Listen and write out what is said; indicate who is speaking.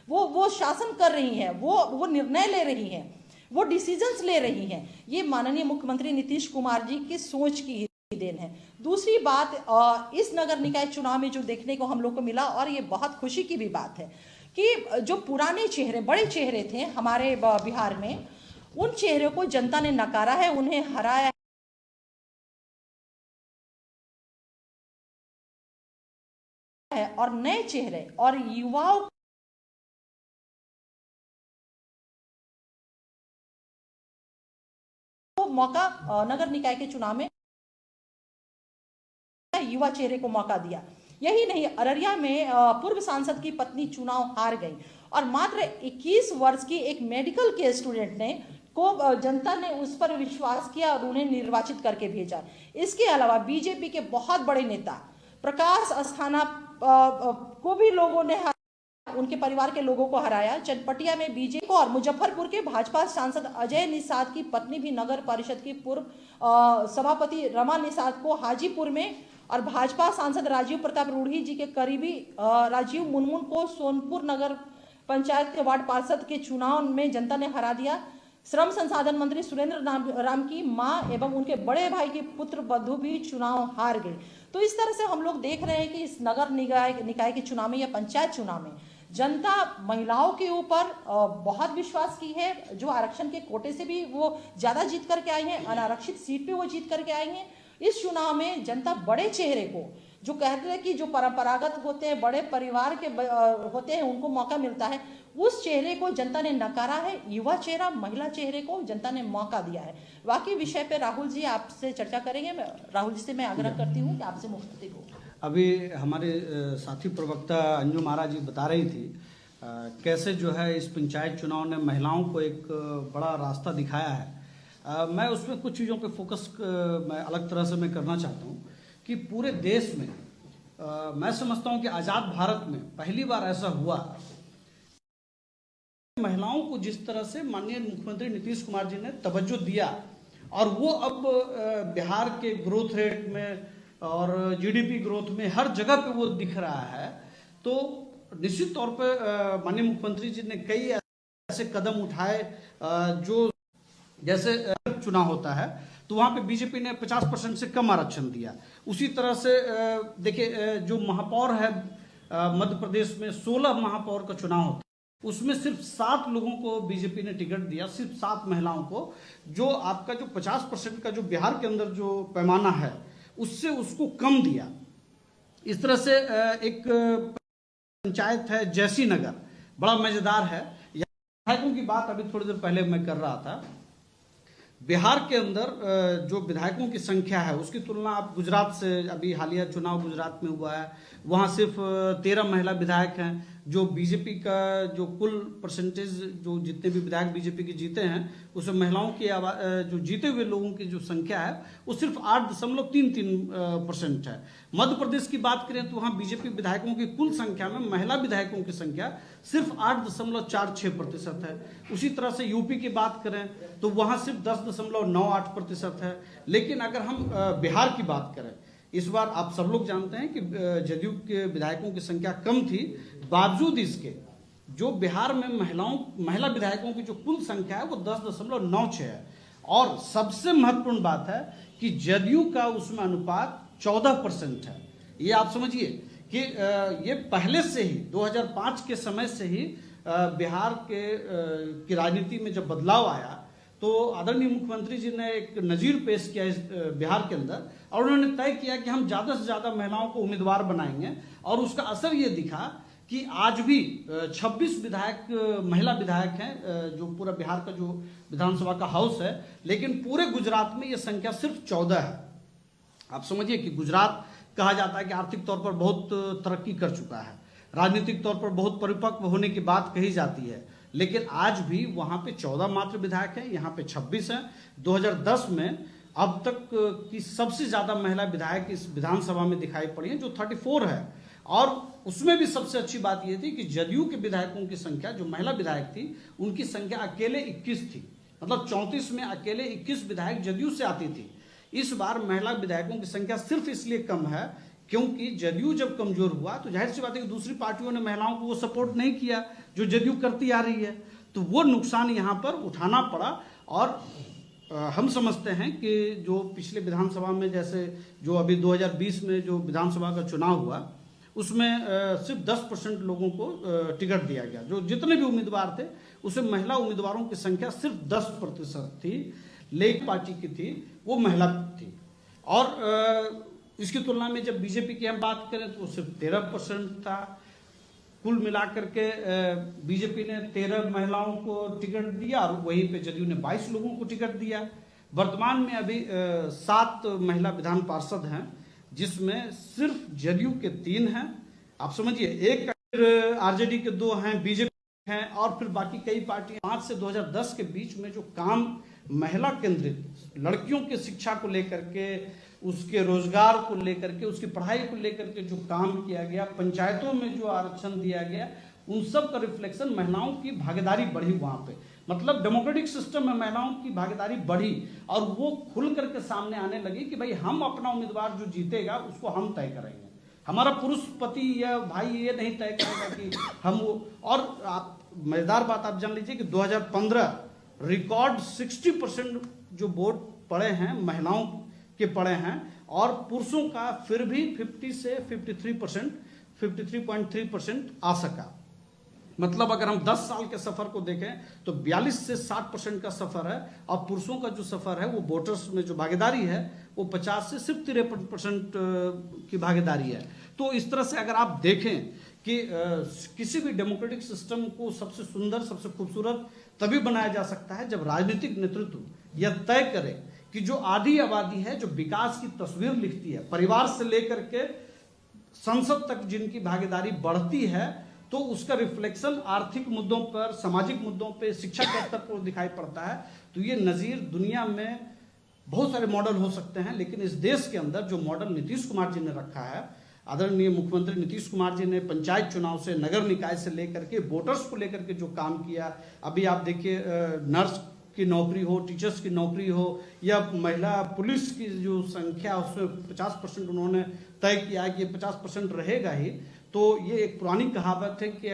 Speaker 1: वो शासन कर रही हैं, वो निर्णय ले रही हैं, वो डिसीजंस ले रही हैं। ये माननीय मुख्यमंत्री नीतीश कुमार जी की सोच की देन है। दूसरी बात, इस नगर निकाय चुनाव में जो देखने को हम लोग को मिला, और ये बहुत खुशी की भी बात है कि जो पुराने चेहरे, बड़े चेहरे थे हमारे बिहार में, उन चेहरों को जनता ने नकारा है, उन्हें हराया है, और नए चेहरे और युवाओं को मौका नगर निकाय के चुनाव में युवा चेहरे को मौका दिया। यही नहीं, अररिया में पूर्व सांसद की पत्नी चुनाव हार गई, और मात्र 21 वर्ष की एक मेडिकल के स्टूडेंट ने को जनता ने उस पर विश्वास किया और उन्हें निर्वाचित करके भेजा। इसके अलावा बीजेपी के बहुत बड़े नेता प्रकाश अस्थाना को भी लोगों ने, उनके परिवार के लोगों को हराया। चनपटिया में बीजेपी को, और मुजफ्फरपुर के भाजपा सांसद अजय निषाद की पत्नी भी नगर परिषद की पूर्व सभापति रमा निषाद को हाजीपुर में, और भाजपा सांसद राजीव प्रताप रूढ़ी जी के करीबी राजीव मुनमुन को सोनपुर नगर पंचायत के वार्ड पार्षद के चुनाव में जनता ने हरा दिया। श्रम संसाधन मंत्री सुरेंद्र राम की मां एवं उनके बड़े भाई के पुत्र बधू भी चुनाव हार गए। तो इस तरह से हम लोग देख रहे हैं कि इस नगर निकाय के चुनाव में या पंचायत चुनाव में जनता महिलाओं के ऊपर बहुत विश्वास की है। जो आरक्षण के कोटे से भी वो ज्यादा जीत करके आई हैं, अनारक्षित सीट पे वो जीत करके आई हैं। इस चुनाव में जनता बड़े चेहरे को, जो कहते हैं कि जो परंपरागत होते हैं, बड़े परिवार के होते हैं, उनको मौका मिलता है, उस चेहरे को जनता ने नकारा है। युवा चेहरा, महिला चेहरे को जनता ने मौका दिया है। बाकी विषय पे राहुल जी आपसे चर्चा करेंगे। राहुल जी से मैं आग्रह करती हूँ कि आपसे मुख्तति हो।
Speaker 2: अभी हमारे साथी प्रवक्ता अंजू महाराज जी बता रही थी कैसे जो है इस पंचायत चुनाव ने महिलाओं को एक बड़ा रास्ता दिखाया है। मैं उसमें कुछ चीज़ों पे फोकस मैं अलग तरह से मैं करना चाहता हूँ कि पूरे देश में मैं समझता हूँ कि आज़ाद भारत में पहली बार ऐसा हुआ, महिलाओं को जिस तरह से माननीय मुख्यमंत्री नीतीश कुमार जी ने तवज्जो दिया, और वो अब बिहार के ग्रोथ रेट में और जीडीपी ग्रोथ में हर जगह पे वो दिख रहा है। तो निश्चित तौर पे माननीय मुख्यमंत्री जी ने कई ऐसे कदम उठाए जो, जैसे चुनाव होता है तो वहाँ पे बीजेपी ने 50% से कम आरक्षण दिया। उसी तरह से देखिए जो महापौर है मध्य प्रदेश में 16 महापौर का चुनाव होता है, उसमें सिर्फ 7 लोगों को बीजेपी ने टिकट दिया, सिर्फ 7 महिलाओं को। जो आपका जो 50% का जो बिहार के अंदर जो पैमाना है उससे उसको कम दिया। इस तरह से एक पंचायत है जैसी नगर, बड़ा मजेदार है। विधायकों की बात अभी थोड़ी देर पहले मैं कर रहा था। बिहार के अंदर जो विधायकों की संख्या है उसकी तुलना आप गुजरात से, अभी हालिया चुनाव गुजरात में हुआ है, वहाँ सिर्फ 13 महिला विधायक हैं। जो बीजेपी का जो कुल परसेंटेज, जो जितने भी विधायक बीजेपी के जीते हैं उसमें महिलाओं की जो जीते हुए लोगों की जो संख्या है वो सिर्फ 8.33% है। मध्य प्रदेश की बात करें तो वहाँ बीजेपी विधायकों की कुल संख्या में महिला विधायकों की संख्या सिर्फ 8.46% है। उसी तरह से यूपी की बात करें तो वहाँ सिर्फ 10.98% है। लेकिन अगर हम बिहार की बात करें, इस बार आप सब लोग जानते हैं कि जदयू के विधायकों की संख्या कम थी, बावजूद इसके जो बिहार में महिला विधायकों की जो कुल संख्या है वो 10.96 है। और सबसे महत्वपूर्ण बात है कि जदयू का उसमें अनुपात 14% है। ये आप समझिए कि ये पहले से ही 2005 के समय से ही बिहार की राजनीति में जब बदलाव आया तो आदरणीय मुख्यमंत्री जी ने एक नजीर पेश किया इस बिहार के अंदर, और उन्होंने तय किया कि हम ज्यादा से ज्यादा महिलाओं को उम्मीदवार बनाएंगे। और उसका असर ये दिखा कि आज भी 26 विधायक महिला विधायक हैं जो पूरा बिहार का जो विधानसभा का हाउस है, लेकिन पूरे गुजरात में ये संख्या सिर्फ 14 है। आप समझिए कि गुजरात कहा जाता है कि आर्थिक तौर पर बहुत तरक्की कर चुका है, राजनीतिक तौर पर बहुत परिपक्व होने की बात कही जाती है, लेकिन आज भी वहां पे 14 मात्र विधायक हैं, यहाँ पे 26 हैं। 2010 में अब तक की सबसे ज्यादा महिला विधायक इस विधानसभा में दिखाई पड़ी है, जो 34 है। और उसमें भी सबसे अच्छी बात यह थी कि जदयू के विधायकों की संख्या, जो महिला विधायक थी उनकी संख्या अकेले 21 थी, मतलब 34 में अकेले 21 विधायक जदयू से आती थी। इस बार महिला विधायकों की संख्या सिर्फ इसलिए कम है क्योंकि जदयू जब कमजोर हुआ तो जाहिर सी बात है कि दूसरी पार्टियों ने महिलाओं को वो सपोर्ट नहीं किया, जो जदयू करती आ रही है। तो वो नुकसान यहाँ पर उठाना पड़ा। और हम समझते हैं कि जो पिछले विधानसभा में, जैसे जो अभी 2020 में जो विधानसभा का चुनाव हुआ, उसमें सिर्फ 10% लोगों को टिकट दिया गया। जो जितने भी उम्मीदवार थे उसमें महिला उम्मीदवारों की संख्या सिर्फ 10% थी। लेक पार्टी की थी, वो महिला थी। और इसकी तुलना में जब बीजेपी की हम बात करें तो वो सिर्फ 13% था। कुल मिलाकर के बीजेपी ने 13 महिलाओं को टिकट दिया और वहीं पे जदयू ने 22 लोगों को टिकट दिया। वर्तमान में अभी 7 महिला विधान पार्षद हैं, जिसमें सिर्फ जदयू के 3 हैं। आप समझिए, एक आरजेडी के 2 हैं, बीजेपी हैं, और फिर बाकी कई पार्टियां। 5 से 2010 के बीच में जो काम महिला केंद्रित, लड़कियों की शिक्षा को लेकर के, उसके रोजगार को लेकर के, उसकी पढ़ाई को लेकर के जो काम किया गया, पंचायतों में जो आरक्षण दिया गया, उन सब का रिफ्लेक्शन महिलाओं की भागीदारी बढ़ी वहां पे। मतलब डेमोक्रेटिक सिस्टम में महिलाओं की भागीदारी बढ़ी और वो खुल करके सामने आने लगी कि भाई हम अपना उम्मीदवार जो जीतेगा उसको हम तय करेंगे, हमारा पुरुष पति या भाई ये नहीं तय करेगा कि हम वो। और आप मजेदार बात आप जान लीजिए कि 2015 रिकॉर्ड 60% जो वोट पड़े हैं महिलाओं के पड़े हैं, और पुरुषों का फिर भी 50 से 53%, 53.3% आ सका। मतलब अगर हम 10 साल के सफर को देखें तो 42 से 60% का सफर है, और पुरुषों का जो सफर है वो वोटर्स में जो भागीदारी है वो 50 से सिर्फ 53% की भागीदारी है। तो इस तरह से अगर आप देखें कि किसी भी डेमोक्रेटिक सिस्टम को सबसे सुंदर, सबसे खूबसूरत तभी बनाया जा सकता है जब राजनीतिक नेतृत्व यह तय करे कि जो आधी आबादी है, जो विकास की तस्वीर लिखती है, परिवार से लेकर के संसद तक जिनकी भागीदारी बढ़ती है, तो उसका रिफ्लेक्शन आर्थिक मुद्दों पर, सामाजिक मुद्दों पर, शिक्षा के स्तर पर दिखाई पड़ता है। तो ये नज़ीर दुनिया में बहुत सारे मॉडल हो सकते हैं, लेकिन इस देश के अंदर जो मॉडल नीतीश कुमार जी ने रखा है, आदरणीय मुख्यमंत्री नीतीश कुमार जी ने पंचायत चुनाव से, नगर निकाय से लेकर के, वोटर्स को लेकर के जो काम किया, अभी आप देखिए नर्स की नौकरी हो, टीचर्स की नौकरी हो, या महिला पुलिस की जो संख्या उसमें 50% उन्होंने तय किया कि 50% रहेगा ही। तो ये एक पुरानी कहावत है कि